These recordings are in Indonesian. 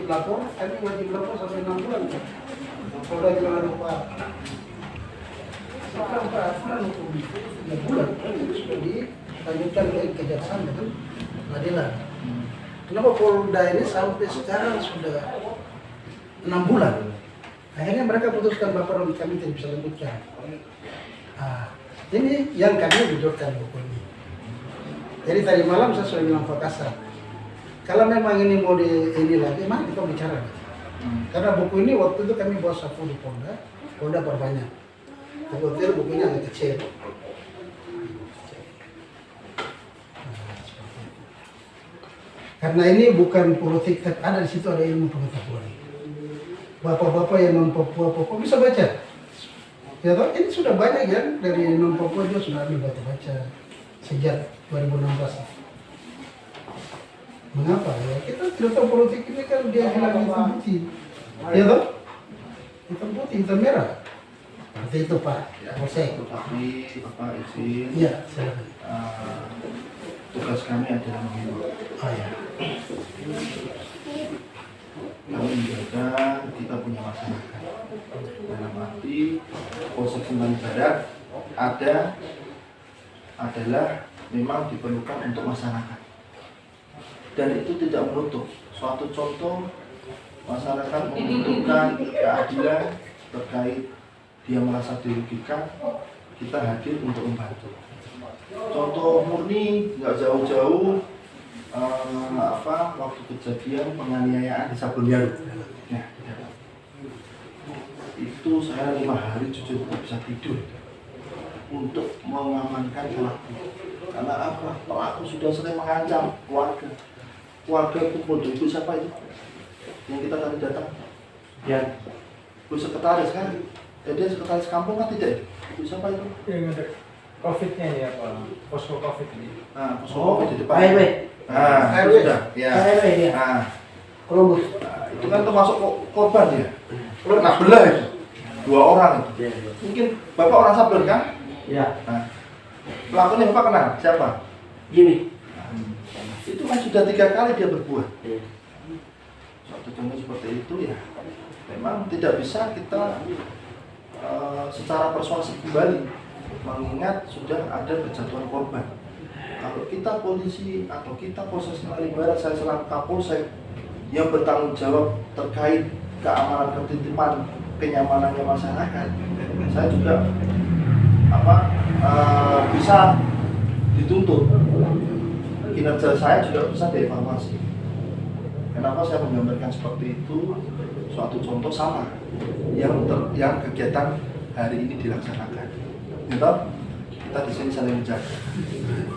wajib lapor, kami wajib lapor sampai 6 bulan. Polda jangan lupa. Sekarang 4 bulan hukum 3 bulan itu sudah dilanjutkan ke kejaksaan dengan pengadilan. Kenapa Polda ini sampai sekarang sudah 6 bulan? Akhirnya mereka putuskan laporan kami tidak bisa lanjutkan. Ini yang kami wujudkan buku ini. Jadi tadi malam saya sudah bilang Pak Kasar, kalau memang ini mau ini lagi, mari kita bicara. Karena buku ini waktu itu kami bawa sapu di Polda perbanyak. Kebetulan bukunya agak kecil. Karena ini bukan politik, ada di situ ada ilmu pengetahuan. Bapak-bapak yang non Papua bisa baca. Ya toh, ini sudah banyak ya dari non Papua juga sudah baca sejak 2016. Mengapa ya? Kita tidak tahu politik ini kan dia bilang hitam putih. Ya toh? Hitam putih, hitam merah. Seperti itu Pak. Polsek. Tapi Bapak izin. Iya, silakan. Tugas kami adalah menghimbau. Oh ya. Kami menjaga kita punya masyarakat. Dalam arti Polsek Sumbawa Barat adalah memang diperlukan untuk masyarakat. Dan itu tidak menutup suatu contoh masyarakat membutuhkan keadilan terkait dia merasa dirugikan, kita hadir untuk membantu. Contoh murni nggak jauh-jauh waktu kejadian penganiayaan di Sabunyaru. Ya, itu saya 5 hari jujur tidak bisa tidur untuk mengamankan pelaku. Karena apa? Pelaku sudah sering mengancam keluarga kumpul. Ibu siapa itu? Yang kita tadi datang? Ya, ibu sekretaris kan? Dia sekretaris kampung kan tidak? Ibu siapa itu? Yang ada COVID-nya ya Pak, posko COVID ini. Nah, posko COVID di depan. RW. RW sudah. Ya. RW dia. Nah, Columbus. itu kan termasuk korban ya. Kena belah itu. 2 orang itu. Mungkin Bapak orang Sabar kan? Ya. Nah, pelakunya Bapak kenal siapa? Gini. Itu kan sudah 3 kali dia berbuat. Suatu contoh seperti itu ya, memang tidak bisa kita secara persuasif kembali, mengingat sudah ada kejatuhan korban. Kalau kita polisi atau kita Polsek Senayan Barat, saya selaku Kapolsek yang bertanggung jawab terkait keamanan ketertiban kenyamanannya masyarakat, saya juga bisa dituntut. Kinerja saya juga bisa dievaluasi. Kenapa saya menggambarkan seperti itu? Suatu contoh sama yang kegiatan hari ini dilaksanakan. Kita di sini saling menjaga.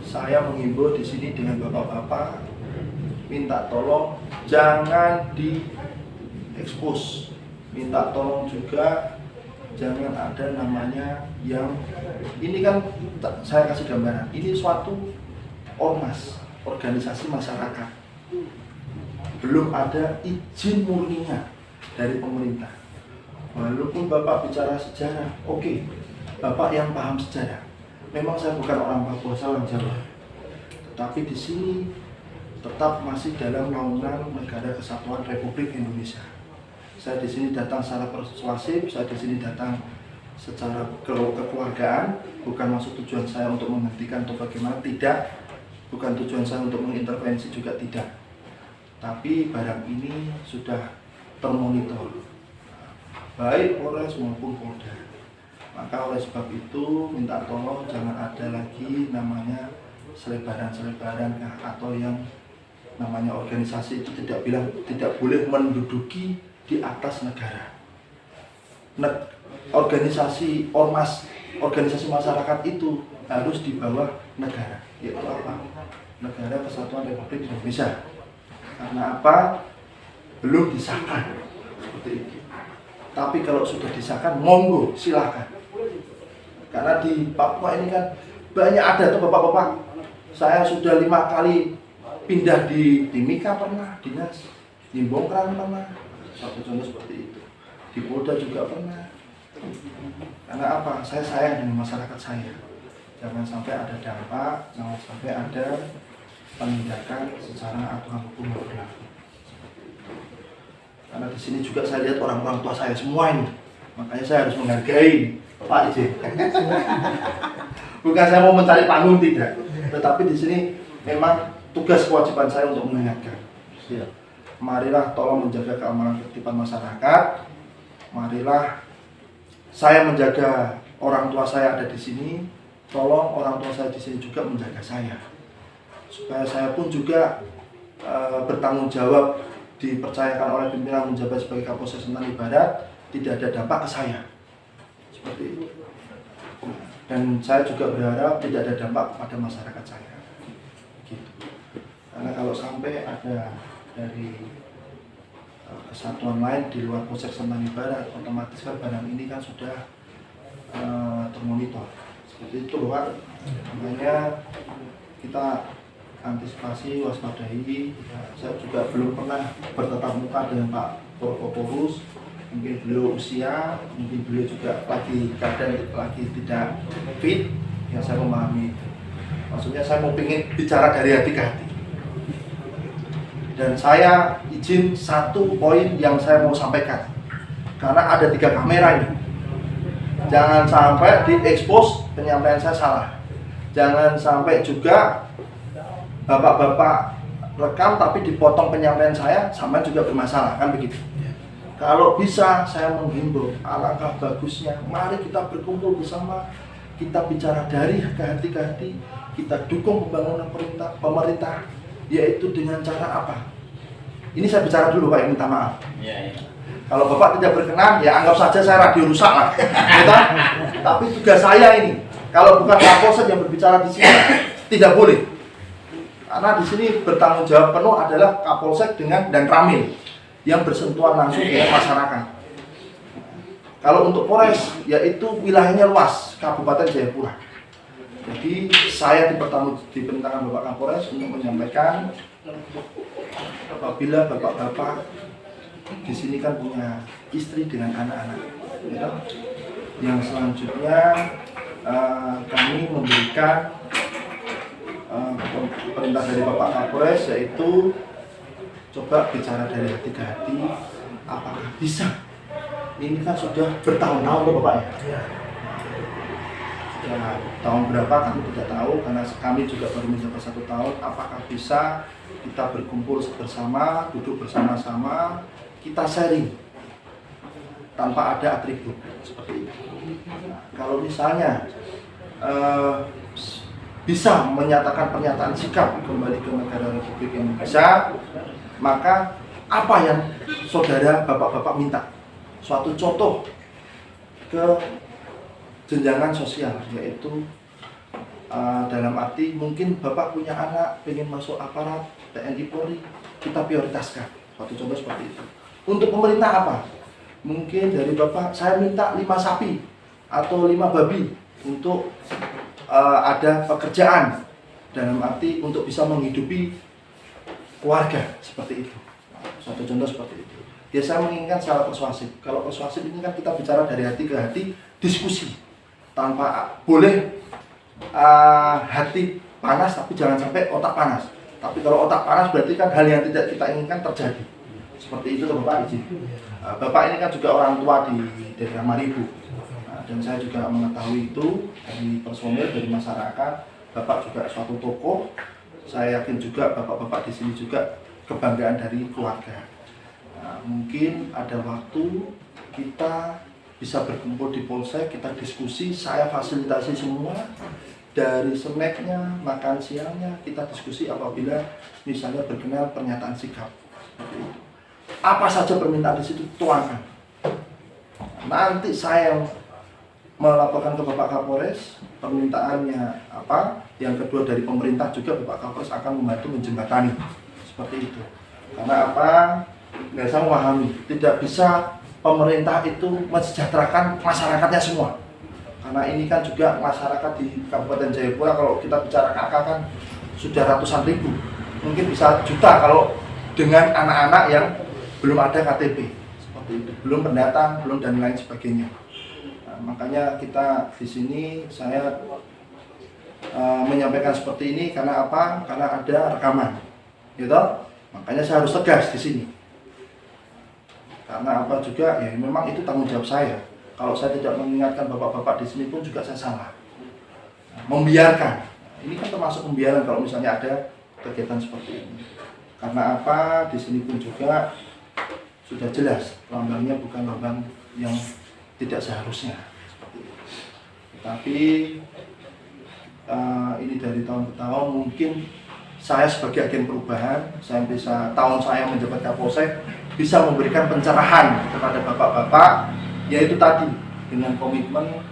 Saya menghimbau di sini dengan bapak-bapak, minta tolong jangan diekspos. Minta tolong juga jangan ada namanya yang ini kan saya kasih gambaran. Ini suatu ormas, organisasi masyarakat, belum ada izin murninya dari pemerintah. Walaupun Bapak bicara sejarah, oke, Bapak yang paham sejarah. Memang saya bukan orang Papua, saya orang Jawa, tetapi di sini tetap masih dalam naungan Negara Kesatuan Republik Indonesia. Saya di sini datang secara persuasif, saya di sini datang secara kekeluargaan, bukan maksud tujuan saya untuk menghentikan atau bagaimana, tidak. Bukan tujuan saya untuk mengintervensi juga tidak. Tapi barang ini sudah termonitor, baik Polres maupun Polda. Maka oleh sebab itu minta tolong jangan ada lagi namanya selebaran-selebaran atau yang namanya organisasi itu tidak boleh menduduki di atas negara. Organisasi ormas, organisasi masyarakat itu harus di bawah negara. Yaitu apa? Negara Kesatuan Republik Indonesia. Karena apa? Belum disahkan seperti itu. Tapi kalau sudah disahkan, monggo silakan. Karena di Papua ini kan banyak ada tuh bapak-bapak. Saya sudah 5 kali pindah di Timika pernah, dinas, di Bongkran pernah. Satu contoh seperti itu. Di Polda juga pernah. Karena apa? Saya sayang dengan masyarakat saya. Jangan sampai ada dampak, jangan sampai ada penindakan secara aturan hukum yang berlaku. Karena di sini juga saya lihat orang-orang tua saya semua ini, makanya saya harus menghargai Pak IJ. Bukan saya mau mencari panggung, tidak, tetapi di sini memang tugas kewajiban saya untuk mengingatkan. Marilah tolong menjaga keamanan ketertiban masyarakat. Marilah saya menjaga orang tua saya ada di sini. Tolong orang tua saya di sini juga menjaga saya, supaya saya pun juga bertanggung jawab, dipercayakan oleh pimpinan menjabat sebagai Kapolsek Sentani Barat, tidak ada dampak ke saya. Seperti itu. Dan saya juga berharap tidak ada dampak kepada masyarakat saya. Gitu. Karena kalau sampai ada dari kesatuan lain di luar Polsek Sentani Barat, otomatis kan barang ini kan sudah termonitor. Seperti itu loh Pak. Makanya kita antisipasi, waspadai. Saya juga belum pernah bertatap muka dengan Pak Kapolres. Mungkin beliau usia, mungkin beliau juga lagi keadaan lagi tidak fit. Ya saya memahami itu. Maksudnya saya mau ingin bicara dari hati ke hati. Dan saya izin satu poin yang saya mau sampaikan. Karena ada 3 kamera ini. Jangan sampai diekspos penyampaian saya salah. Jangan sampai juga bapak-bapak rekam tapi dipotong penyampaian saya, sama juga bermasalah, kan begitu. Kalau bisa saya menghimbau, alangkah bagusnya mari kita berkumpul bersama, kita bicara dari ke hati, kita dukung pembangunan pemerintah, yaitu dengan cara apa? Ini saya bicara dulu Pak, minta maaf. Kalau Bapak tidak berkenan, ya anggap saja saya radio rusak lah. Tapi tugas saya ini, kalau bukan Kapolsek yang berbicara di sini, tidak boleh. Karena di sini bertanggung jawab penuh adalah Kapolsek dan Ramil yang bersentuhan langsung dengan masyarakat. Kalau untuk Polres, yaitu wilayahnya luas, Kabupaten Jayapura. Jadi saya diperintahkan Bapak Kapolres untuk menyampaikan apabila bapak-bapak di sini kan punya istri dengan anak-anak, ya. Yang selanjutnya kami memberikan perintah dari Bapak Kapolres, yaitu coba bicara dari hati ke hati, apakah bisa? Ini kan sudah bertahun-tahun loh Bapak ya. Ya, tahun berapa kami tidak tahu, karena kami juga baru menjabat 1 tahun. Apakah bisa kita berkumpul bersama, duduk bersama-sama, kita sharing tanpa ada atribut seperti itu. Nah, kalau misalnya bisa menyatakan pernyataan sikap kembali ke negara Republik Indonesia, maka apa yang saudara bapak-bapak minta? Suatu contoh ke jenjangan sosial, yaitu dalam arti mungkin bapak punya anak pengen masuk aparat TNI Polri, kita prioritaskan. Suatu contoh seperti itu. Untuk pemerintah apa? Mungkin dari bapak saya minta 5 sapi atau 5 babi untuk ada pekerjaan, dalam arti untuk bisa menghidupi keluarga, seperti itu. Suatu contoh seperti itu. Ya saya menginginkan secara persuasif. Kalau persuasif ini kan kita bicara dari hati ke hati, diskusi. Tanpa boleh hati panas, tapi jangan sampai otak panas. Tapi kalau otak panas berarti kan hal yang tidak kita inginkan terjadi. Seperti itu Bapak izin. Bapak ini kan juga orang tua di daerah Maribu. Dan saya juga mengetahui itu dari personil, dari masyarakat. Bapak juga suatu tokoh. Saya yakin juga bapak-bapak di sini juga kebanggaan dari keluarga. Nah, mungkin ada waktu kita bisa berkumpul di Polsek, kita diskusi, saya fasilitasi semua dari snacknya, makan siangnya, kita diskusi apabila misalnya berkenan pernyataan sikap. Seperti itu. Apa saja permintaan di situ tuangkan. Nanti saya melaporkan ke Bapak Kapolres permintaannya apa. Yang kedua dari pemerintah juga Bapak Kapolres akan membantu menjembatani. Seperti itu. Karena apa? Nggak saya memahami, tidak bisa pemerintah itu mensejahterakan masyarakatnya semua. Karena ini kan juga masyarakat di Kabupaten Jayapura, kalau kita bicara kakak kan sudah ratusan ribu, mungkin bisa juta kalau dengan anak-anak yang belum ada KTP, seperti itu, belum pendatang, belum dan lain sebagainya. Nah, makanya kita di sini saya menyampaikan seperti ini karena apa? Karena ada rekaman, gitu. Makanya saya harus tegas di sini. Karena apa juga ya memang itu tanggung jawab saya. Kalau saya tidak mengingatkan bapak-bapak di sini pun juga saya salah. Membiarkan. Ini kan termasuk pembiaran kalau misalnya ada kegiatan seperti ini. Karena apa? Di sini pun juga sudah jelas lambangnya bukan lambang yang tidak seharusnya. Tapi ini dari tahun ke tahun mungkin saya sebagai agen perubahan, saya bisa tahun saya menjabat Kapolsek bisa memberikan pencerahan kepada bapak-bapak, yaitu tadi dengan komitmen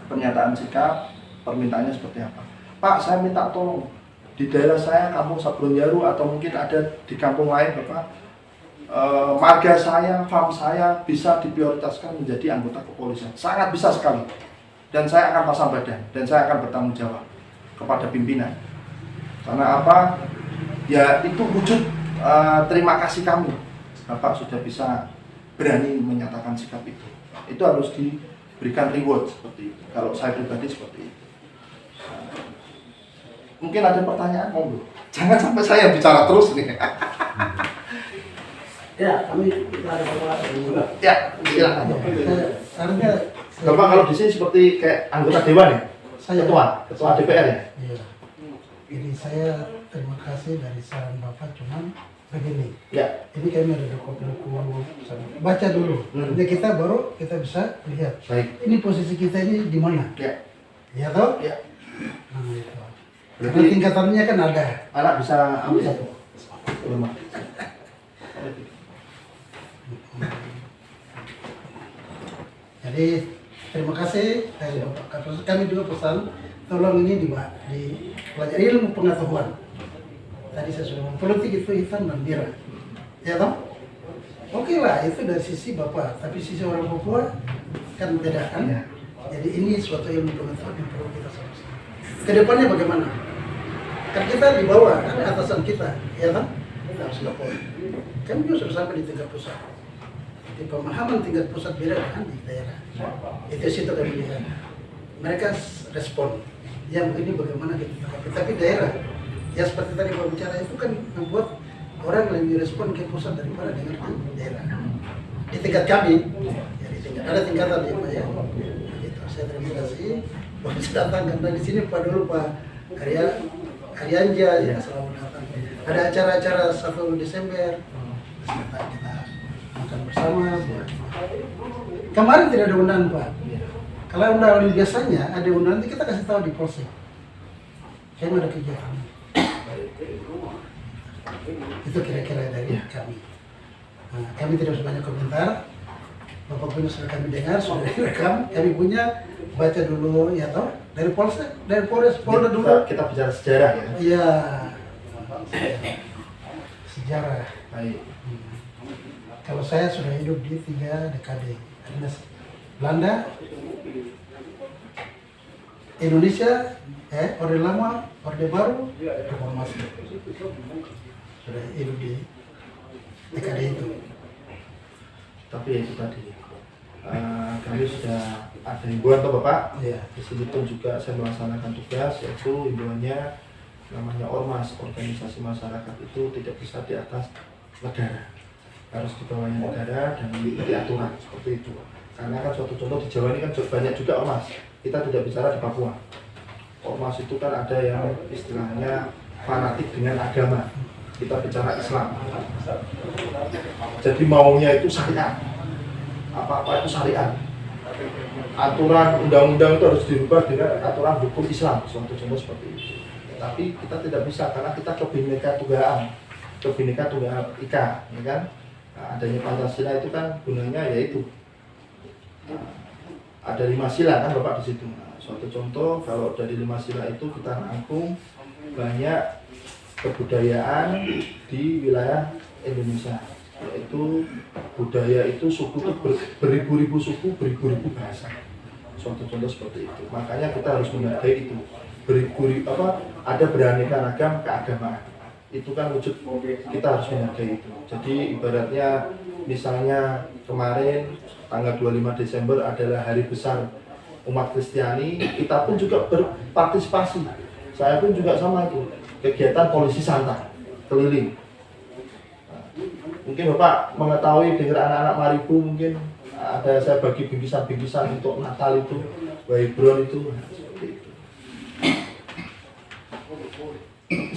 pernyataan sikap, permintaannya seperti apa. Pak, saya minta tolong di daerah saya, kampung Sablonjaru atau mungkin ada di kampung lain, Bapak, marga saya, farm saya bisa diprioritaskan menjadi anggota kepolisian. Sangat bisa sekali. Dan saya akan pasang badan dan saya akan bertanggung jawab kepada pimpinan. Karena apa? Ya itu wujud terima kasih kami. Bapak sudah bisa berani menyatakan sikap itu. Itu harus diberikan reward seperti itu. Kalau saya pribadi seperti itu. Mungkin ada pertanyaan, monggo. Jangan sampai saya bicara terus nih. Ya, kami ada beberapa juga. Ya, silakan. Karena Bapak kalau di sini seperti kayak anggota dewan ya? saya Ketua DPR ya? Iya. Jadi saya terima kasih dari saran Bapak, cuman begini. Ya. Ini kami ada buku-buku, baca dulu. Jadi kita baru kita bisa lihat. Baik. Ini posisi kita ini di mana? Ya. Ya toh? Ya. Nah, itu. Karena tingkatannya kan ada. Anak bisa ambil satu. Rumah. Jadi terima kasih dari Bapak Kapolres. Kami juga pesan tolong ini dipelajari ilmu pengetahuan. Tadi saya sudah ngomong, politik itu hitam dan biru. Ya toh? Oke lah, itu dari sisi Bapak, tapi sisi orang Papua kan beda kan? Ya. Jadi ini suatu ilmu pengetahuan yang perlu kita sama-sama. Kedepannya bagaimana? Kan kita di bawah, kan atasan kita, ya kan? Kita harus lapor. Kami juga sudah sampai di tingkat pusat. Di pemahaman tingkat pusat beda dengan di daerah. Itu situ kami lihat. Mereka respon. Yang ini bagaimana kita tanggapi. Tapi daerah, ya seperti tadi Bapak bicara itu kan membuat orang lebih respon ke pusat daripada dengan daerah. Di tingkat kami, ya di tingkat, ada tingkatan ya Pak ya. Gitu. Saya terima kasih. Bapak sudah datang karena di sini Pak dulu Pak Arianja ya selalu datang. Ada acara-acara 1 Desember. Kita makan bersama. Kemarin tidak ada undangan Pak. Kalau undangan biasanya ada undangan kita kasih tahu di polsek. Kayaknya ada kegiatan. Itu kira-kira dari kami. Nah, kami tidak usah banyak komentar. Bapak punya sudah kami dengar, sudah direkam. Kami punya baca dulu ya toh dari polsek, dari Polda dulu. Kita bicara sejarah ya. Iya. Sejarah. Baik. Kalau saya sudah hidup di 3 dekade. Ada Belanda, Indonesia, Orde Lama, Orde Baru, Reformasi. Sudah hidup di dekade itu. Tapi ya itu tadi. Kami sudah ada himbauan toh Bapak. Iya. Di sini pun juga saya melaksanakan tugas, yaitu himbauannya namanya ormas, organisasi masyarakat itu tidak bisa di atas negara, harus di bawahnya negara dan mengikuti aturan seperti itu. Karena kan suatu contoh di Jawa ini kan banyak juga ormas. Kita tidak bicara di Papua. Ormas itu kan ada yang istilahnya fanatik dengan agama. Kita bicara Islam. Jadi maunya itu syariat. Apa-apa itu syariat. Aturan undang-undang itu harus dirubah dengan aturan hukum Islam. Suatu contoh seperti itu. Tapi kita tidak bisa karena kita Bhinneka Tunggal Ika, ya kan? Nah, adanya Pancasila itu kan gunanya yaitu ada 5 sila kan Bapak di situ. Nah, suatu contoh kalau dari 5 sila itu kita rangkum banyak kebudayaan di wilayah Indonesia, yaitu budaya itu suku itu beribu-ribu suku, beribu-ribu bahasa. Suatu contoh seperti itu. Makanya kita harus menghargai itu. Ada beraneka ragam keagamaan. Itu kan wujud kita harus menghargai itu. Jadi ibaratnya misalnya kemarin tanggal 25 Desember adalah hari besar umat Kristiani, kita pun juga berpartisipasi. Saya pun juga sama itu, kegiatan polisi santai keliling. Mungkin Bapak mengetahui dengar anak-anak Maribu mungkin ada saya bagi bingkisan-bingkisan untuk Natal itu, Wahibron itu. Seperti itu.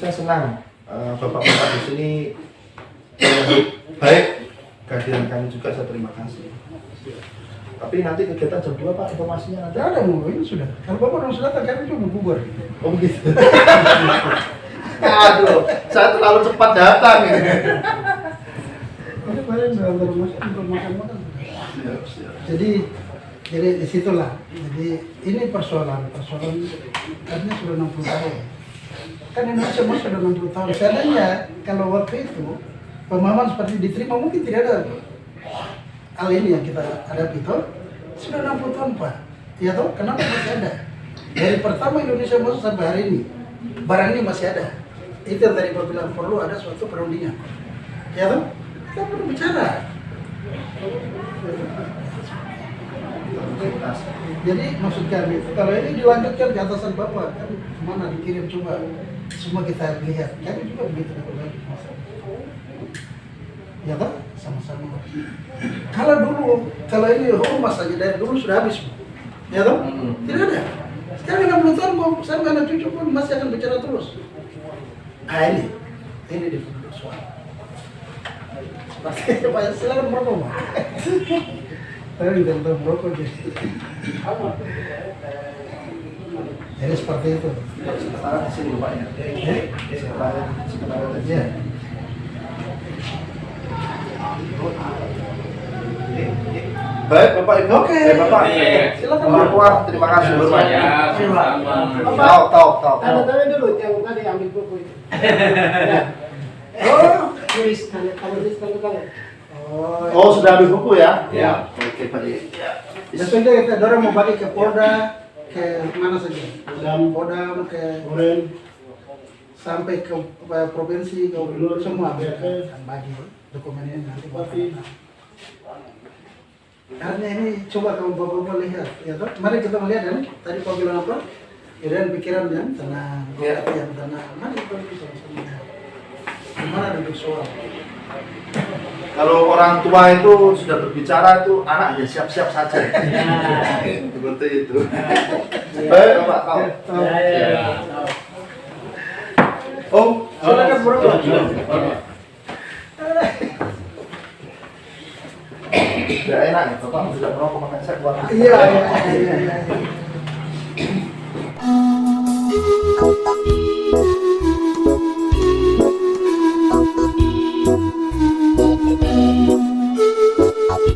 Saya senang Bapak-bapak di sini menyambut baik kehadiran kami juga, saya terima kasih. Tapi nanti kegiatan jam 2 Pak, informasinya nanti. Tidak ada mau ini sudah. Kalau Bapak harus datang kami cuma bubar. Oh begitu. Aduh, saya terlalu cepat datang ini. Oke, paling dalam rumah untuk makan-makan. Jadi disitulah. Jadi ini persoalan karena sudah 60 tahun. Kan Indonesia mau sudah 60 tahun. Seandainya kalau waktu itu pemahaman seperti diterima mungkin tidak ada hal ini yang kita hadapi itu. Sudah 60 tahun Pak. Ya toh, kenapa masih ada? Dari pertama Indonesia masuk sampai hari ini, barang ini masih ada. Itu yang tadi Pak bilang perlu ada suatu perundingan. Ya toh? Kita perlu bicara. Jadi maksud kami, kalau ini dilanjutkan ke atasan Bapak, kan mana dikirim coba semua kita lihat. Kami juga begitu dapat. Ya kan? Sama-sama. Kalau ini humas saja dari dulu sudah habis. Ya kan? Tidak ada. Sekarang 60 tahun kok, saya anak cucu pun masih akan bicara terus. Nah ini di penduduk suara. Seperti Pak, silakan merokok Pak. Saya tidak tahu merokok jadi. Jadi seperti itu. Sekarang di sini Pak ya. Sekarang Ya. Baik Bapak Ibu. Oke. Bapak. Silakan Orang tua, terima kasih Bapak. Tahu. Tanda tangan dulu yang tadi ambil buku itu. Oh, Tulis tanda tangan. Oh, sudah ambil buku ya? Ya. Oke, baik. ya sudah kita dorong mau bagi ke Polda, ke mana saja. Kodam, ke sampai ke provinsi, ke semua akan bagi dokumen ini nanti buat anak. Karena ini coba kalau bapak lihat, ya toh, mari kita melihat kan, tadi Pak bilang apa? Kemudian pikiran yang tenang, hati yang tenang. Mari kita bisa sama-sama. Gimana duduk soal? Kalau orang tua itu sudah berbicara itu anak ya siap-siap saja. Seperti itu. Baik, Pak. Tahu. Om, Silakan merokok. tidak enak ya, Bapak tidak merokok makanya saya keluar. Iya.